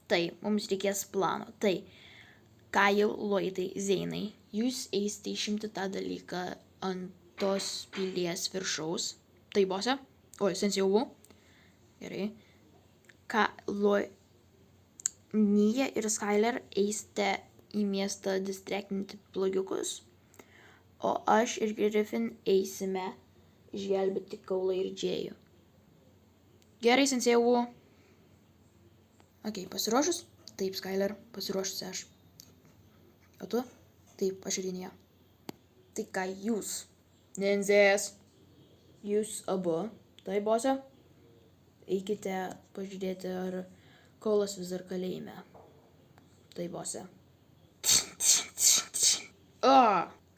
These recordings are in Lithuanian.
Tai, mums reikės plano. Tai, Kyle, Lloydai, Zeinai, jūs eisite išimti tą dalyką ant tos pilies viršaus. Tai, bose? Oi, Senseiau. Gerai. Nia ir Skyler eisite į miestą distractinti blogiukus, o aš ir Griffin eisime išgelbėti Kaulą ir Džėjų. Gerai, Senseiau. Ok, pasiruošus? Taip, Skyler, pasiruošusi aš. O tu? Taip, aš ir Nia. Tai ką jūs? Ninzės. Jūs abu. Tai, bose? Eikite pažiūrėti, ar Kaulas vis dar kalėjime. Tai, bose.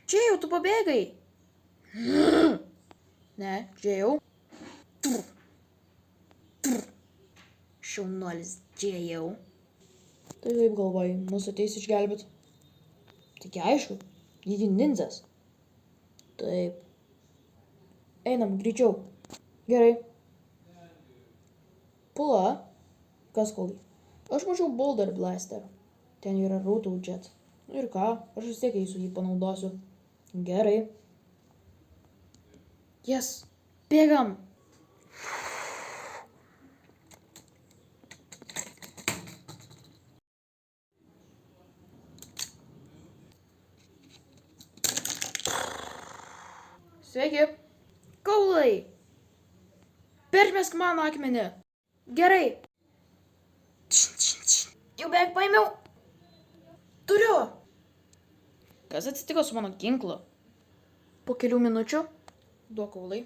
Džėjau, tu pabėgai. Ne, Džėjau. Šaunuolis Džėjau. Tai kaip galvoji, mūsų ateis išgelbėti? Taigi aišku, jį ninzas. Taip. Einam, greičiau. Gerai. Pula. Kas Kaulai? Aš mačiau Boulder Blaster. Ten yra Roto Jet. Ir ką, aš vis tiek eisiu jį panaudosiu. Gerai. Yes. Bėgam. Sveiki. Kaulai. Permesk mano akmenį. Gerai. Jau beveik paėmiau. Turiu. Kas atsitiko su mano ginklu? Po kelių minučių. Duok Kaulai.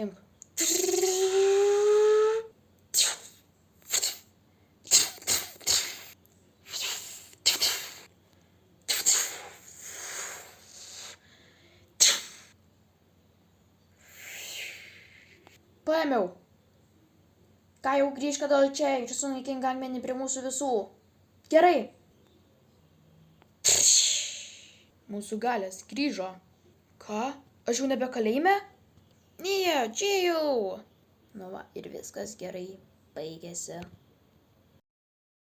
Imk. Paėmiau. Ką jau grįžk atgal čia ir sunaikink akmenį prie mūsų visų. Gerai. Mūsų galės grįžo. Ką? Aš jau nebe kalėjime? Nia, Džėjau. Nu va, ir viskas gerai baigėsi.